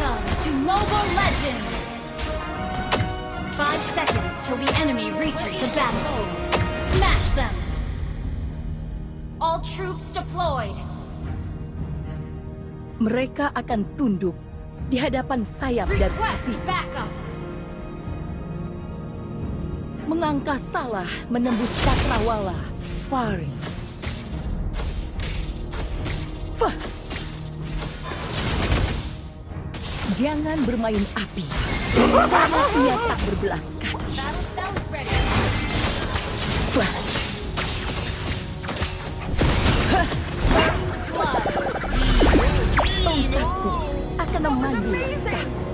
Welcome to Mobile Legends! 5 seconds till the enemy reaches the battlefield. Smash them! All troops deployed. Mereka akan tunduk di hadapan sayap dan Request api. backup. Mengangka salah menembus cakrawala. Faring. Fah! Jangan bermain api, karena ia tak berbelas kasih. Battle spell is ready. Fah! First blood. Tongkatku akan memanggil langkahku.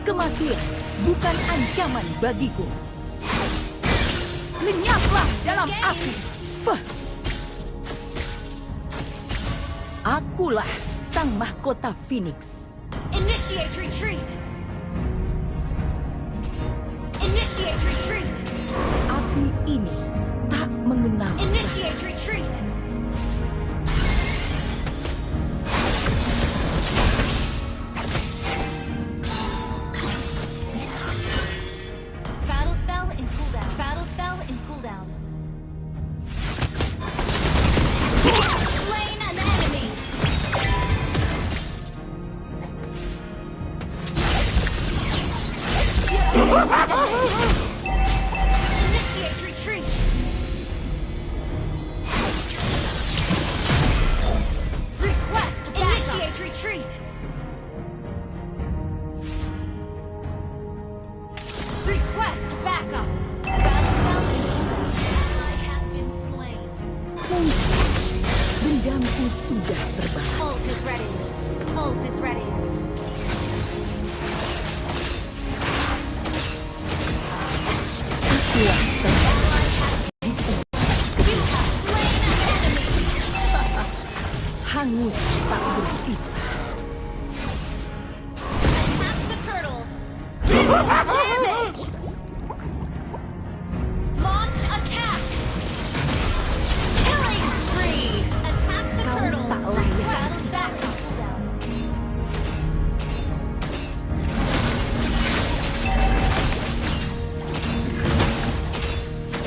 Kematian bukan ancaman bagiku. Lenyaplah dalam api. Fah! Akulah sang mahkota Phoenix. Initiate retreat. Initiate retreat. Api ini tak mengenal. Initiate retreat. Battle spell in cooldown. Battle spell in cooldown. Slain an enemy. Initiate retreat. Request backup. Initiate retreat. Request backup. Battle spell in cooldown. Ally has been slain. Dendamku sudah terbalas. Ult is ready. Ult is ready. Akulah terbalas. You have slain an enemy. Hangus tak bersisa. Attack the turtle. Damage. Launch attack. Killing spree. Attack the Kau turtle. tak layak. Battle backup.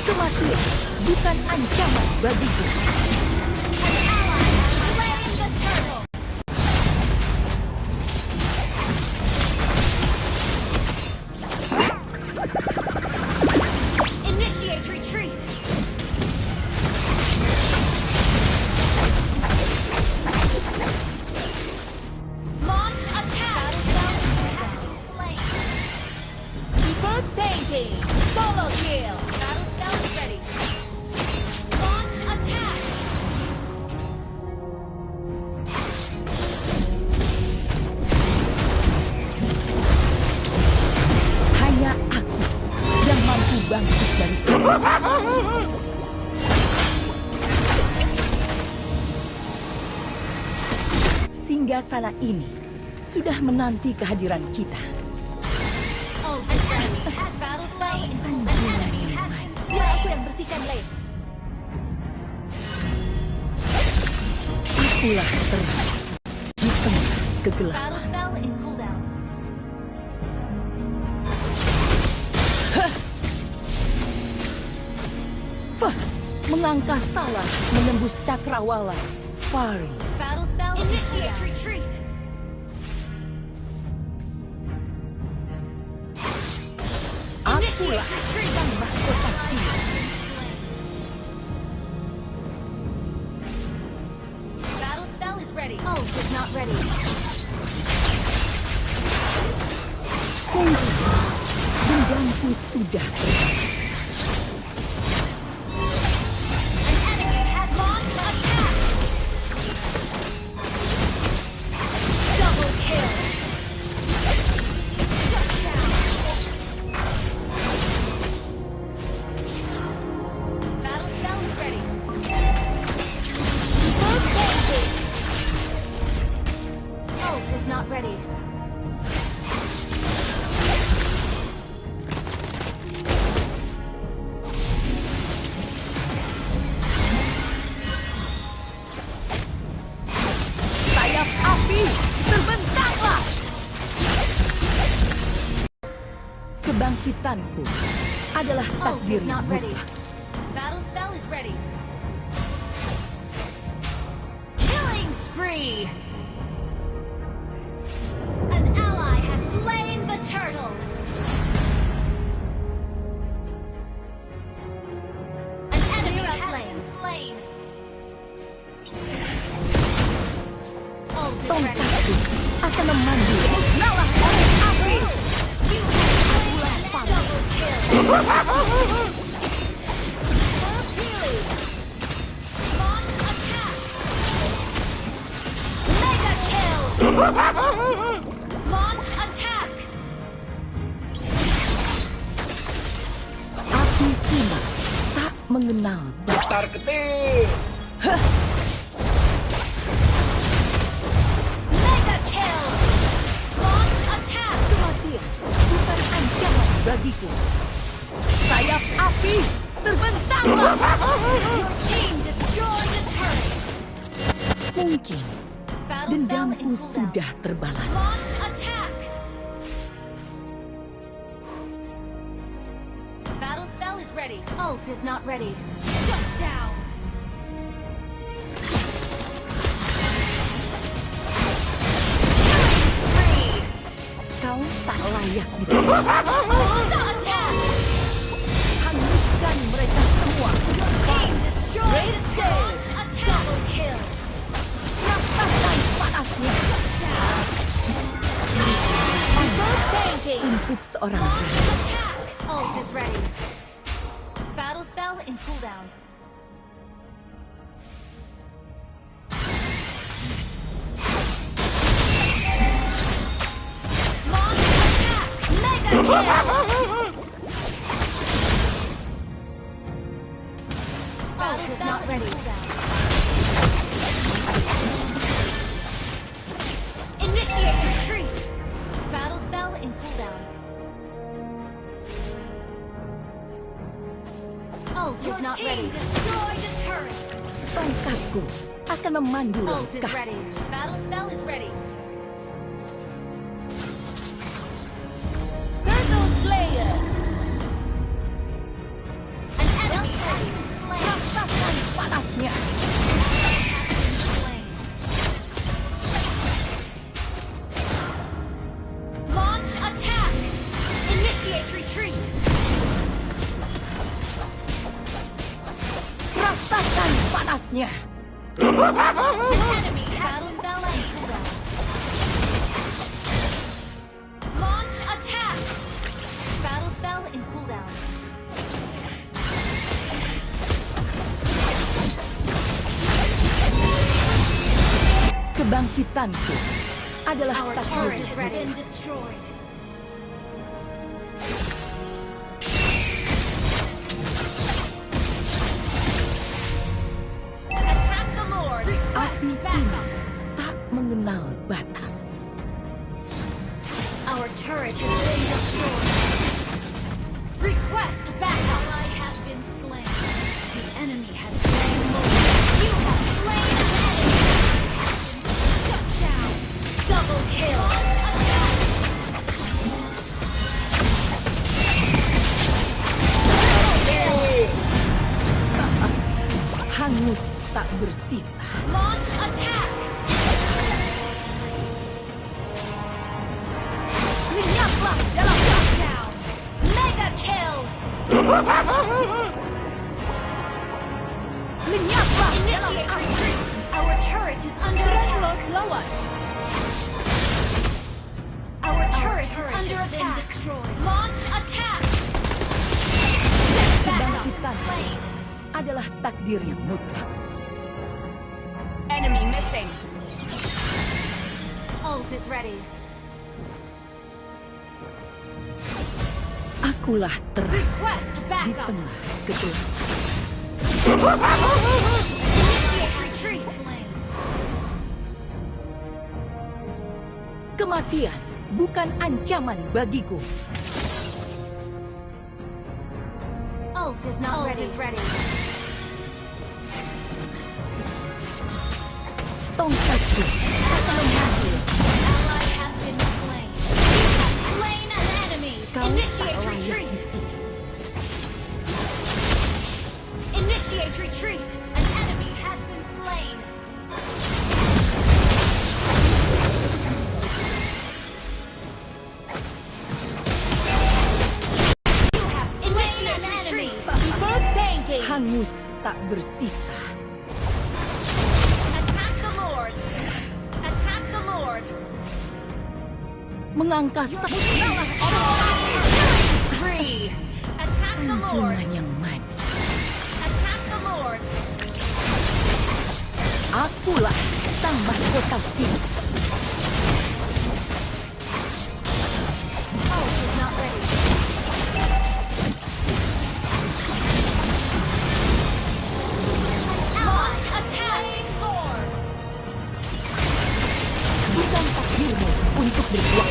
Kematian bukan ancaman bagiku. An ally has slain the turtle. Initiate retreat. Launch attack. Slain. Super tanking! Solo kill! Battle spell is ready. Launch attack. Hanya aku yang mampu bangkit dari Singgasana ini sudah menanti kehadiran kita. Ult is ready. Has battle spell in cooldown. An enemy has been Biar aku slain. yang bersihkan lane. Akulah terang di tengah kegelapan. Battle spell in cooldown. Fah! Mengangka salah menembus cakrawala. Faring. Battle spell. Initiate retreat. Initiate Akulah retreat. sang mahkota Phoenix. Battle spell is ready. Ult is not ready. Tunggu. Dendamku sudah terbalas. An enemy has launched attack. Double kill. Shut down. Battle spell is ready. Ult is not ready. Kebangkitanku adalah Ult takdir is yang not ready. mutlak. Battle spell is ready. Killing spree! An ally has slain the turtle! An enemy has been slain! Ult is ready. Tongkatku akan memanggil musnahlah oleh api. You have slain an double kill! Launch attack! Mega kill! Launch attack! Api kina tak mengenal batas. Tar ketik. Mega kill! Launch attack! Kematian bukan ancaman bagiku. Sayap api terbentanglah. Your team destroyed a turret! Mungkin Battle spell dendamku in cooldown. sudah terbalas. Launch attack! Battle spell is ready. Ult is not ready. Shut down! Killing spree! Kau tak layak di sini. Ultra attack! Hanguskan mereka semua. Team destroyed a launch attack! Double kill! Rasakan panasnya. Tanking. Untuk seorang Launch pria. attack! Ult is ready. Battle spell in cooldown. Launch attack! Mega kill! Ult is not ready. Initiate retreat! Battle spell in cooldown. Ult Your is not team ready. Destroyed a turret! Tongkatku akan memandu Ult is langkah. ready. Battle spell is ready. Turtle Slayer. An enemy has been slain. Rasakan panasnya. Launch attack! Initiate retreat! Rasakan panasnya. An enemy has Battle been spell slain. in cooldown. Launch attack! Battle spell in cooldown. Kebangkitanku adalah Our takdir. turret has been destroyed. Attack the Lord. Request Api kini backup. tak mengenal batas. Our turret has been destroyed. Request backup. Ally has been slain. The enemy has slain more. You have slain an enemy. Shut down. Double kill. Hangus tak bersisa. Launch attack. Lenyaplah dalam Shut down. Mega kill. lenyaplah dalam Initiate api. retreat. Our turret is under attack. Lawan. Our turret is turret under has been attack. destroyed. Launch attack. Kebangkitan Slain. adalah takdir yang mutlak. Enemy missing. Ult is ready. Akulah terang Request di backup. tengah kegelapan. Initiate retreat. Kematian bukan ancaman bagiku. Ult is not ready. Is ready. Tongkatku akan memanggil. Ally has been slain. You have slain an enemy. Kau tak Initiate layak di retreat. sini. Initiate retreat. An enemy has been slain. You have slain an enemy. Thanking. Hangus tak bersisa. Attack the Lord. Attack the Lord. Mengangkasa Spree. Attack the Lord. sanjungan yang manis. Attack the Lord. Akulah sang mahkota Phoenix. Oh, is not ready. Launch attack. Lord. Bukan takdirmu untuk berbuat.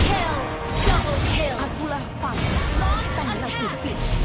Kill. Double kill. Akulah pangsa Launch sang ratu attack. Phoenix.